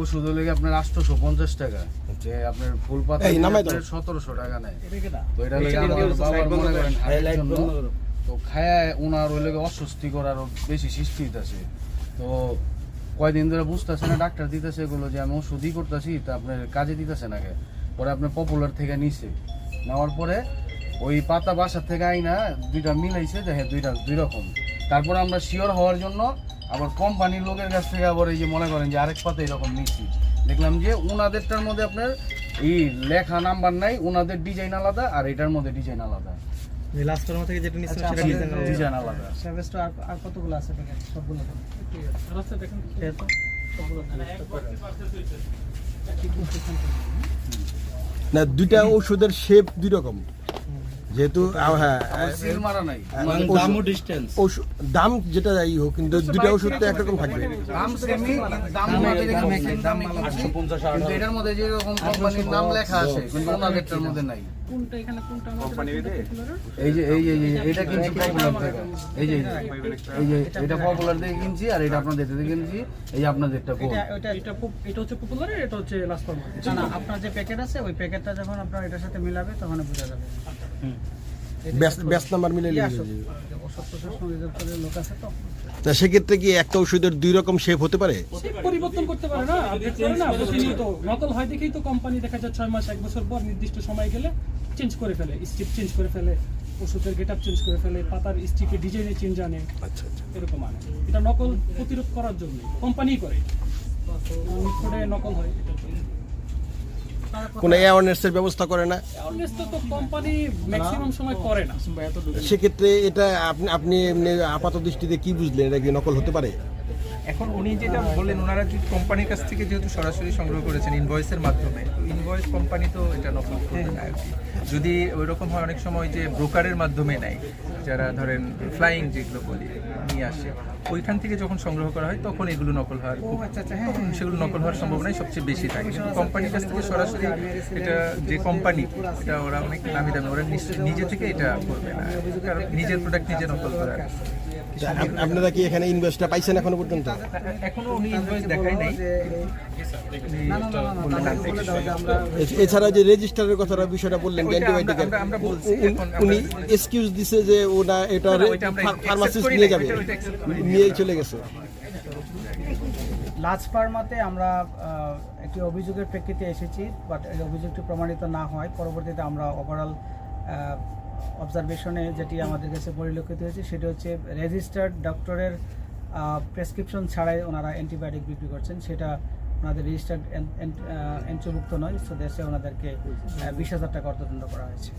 ওষুধ হলে আপনার 850 টাকা, যে আপনার ফুল পাতা 1700 টাকা নেয়। তো এটা লাগে আমার বাবার মনে করেন হাড়ের জন্য, তো খায় ওনার ওই লাগে অস্বস্তিকর আরো বেশি সৃষ্টি হইতেছে। তো কয়দিন ধরে বুঝতেছে না, ডাক্তার দিতেছে এগুলো যে আমি ওষুধই করতেছি, তা আপনার কাজে দিতেছে না। পরে আপনার পপুলার থেকে নিছে, নেওয়ার পরে ওই পাতা বাসার থেকে আইনা দুইটা মিলাইছে, দেখে দুই রকম। তারপরে আমরা শিওর হওয়ার জন্য আবার কোম্পানির লোকের কাছ থেকে আবার এই যে মনে করেন যে আরেক পাতা এরকম নিচ্ছি, দেখলাম যে ওনাদেরটার মধ্যে আপনার এই লেখা নাম্বার নাই, ওনাদের ডিজাইন আলাদা আর এটার মধ্যে ডিজাইন আলাদা। লাস্ট ফর্ম থেকে যেটা নিচ্ছেন সেটা ডিজাইন আলাদা। সার্ভিসটা আর কতগুলো আছে প্যাকেট? সবগুলো তো রাস্তা দেখেন তো সবগুলো না, দুইটা ওষুধের শেপ দুই রকম, যেহেতু সিল মারা নাই, দাম যেটা যাই হোক, কিন্তু দুইটা ওষুধ তো একরকম থাকবে। দাম সেমি, দাম 850, কিন্তু এটার মধ্যে যে রকম কোম্পানির নাম লেখা আছে কিন্তু ওনাদেরটার মধ্যে নাই। কোনটা এখানে কোনটা কোম্পানি এই যে এটা কিনছি পপুলার থেকে, এই যে এটা পপুলার থেকে কিনছি, আর এটা আপনাদের থেকে কিনছি, এই আপনাদেরটা কোন? এটা হচ্ছে পপুলার, এটা হচ্ছে লাস্ট ফর্ম। না, আপনার যে প্যাকেট আছে ওই প্যাকেটটা যখন আপনার এটার সাথে মিলাবে তখন বোঝা যাবে। ব্যাস নাম্বার মিলে নিয়ে যাবে। লোক আছে তো, তা সেক্ষেত্রে কি একটা ওষুধের দুই রকম শেপ হতে পারে? পরিবর্তন করতে পারে না, আপডেট করে না, প্রতিনিয়ত নকল হয় দেখেই তো কোম্পানি দেখা যায় 6 মাস 1 বছর পর নির্দিষ্ট সময় গেলে চেঞ্জ করে ফেলে, স্ট্রিপ চেঞ্জ করে ফেলে, ওষুধের গেটআপ চেঞ্জ করে ফেলে, পাতার স্ট্রিপের ডিজাইনে চেঞ্জ আনে। আচ্ছা আচ্ছা, এরকম আনে। এটা নকল প্রতিরোধ করার জন্য কোম্পানি করে, করে নকল হয়। এটার জন্য কোনো অ্যাওয়ারনেসের ব্যবস্থা করে না? অ্যাওয়ারনেস তো কোম্পানি ম্যাক্সিমাম সময় করে না। সেক্ষেত্রে এটা আপনি এমনি আপাত দৃষ্টিতে কি বুঝলেন, এটা কি নকল হতে পারে? এখন উনি যেটা বললেন, ওনারা যে কোম্পানির কাছ থেকে যেহেতু সরাসরি সংগ্রহ করেছেন ইনভয়েসের মাধ্যমে, তো ইনভয়েস কোম্পানি তো এটা নকল করবে না আর কি। যদি ওই রকম হয়, অনেক সময় যে ব্রোকারের মাধ্যমে নেয়, যারা ধরেন ফ্লাইং যেগুলো বলি নিয়ে আসে, ওইখান থেকে যখন সংগ্রহ করা হয় তখন এগুলো নকল হওয়ার তখন সেগুলো নকল হওয়ার সম্ভাবনাই সবচেয়ে বেশি থাকে। কিন্তু কোম্পানির কাছ থেকে সরাসরি এটা যে কোম্পানি, এটা ওরা অনেক নামি দামি, ওরা নিজে থেকে এটা করবে না, কারণ নিজের প্রোডাক্ট নিজে নকল করার। আপনারা কি এখানে ইনভয়েসটা পাইছেন এখনো পর্যন্ত? এখনো উনি ইনভয়েস দেখাই নাই। এছাড়া যে রেজিস্টারের কথাটা বিষয়টা বললেন, অ্যান্টিবায়োটিকের, উনি এক্সকিউজ দিছে যে ওনা এটা ফার্মাসিস্ট নিয়ে যাবে, নিয়েই চলে গেছে। লার্জ ফার্মাতে আমরা একটি অভিযোগের প্রেক্ষিতে এসেছি, বাট এই অভিযোগটি প্রমাণিত না হয় পরবর্তীতে আমরা ওভারঅল অবজারভেশনে যেটি আমাদের কাছে পরিলক্ষিত হয়েছে সেটা হচ্ছে রেজিস্টার্ড ডক্টরের প্রেসক্রিপশন ছাড়াই ওনারা অ্যান্টিবায়োটিক বিক্রি করছেন, সেটা ওনাদের রেজিস্টার্ড এন্ট্রিভুক্ত নয়। সো দেশে ওনাদেরকে 20,000 টাকা অর্থদণ্ড করা হয়েছে।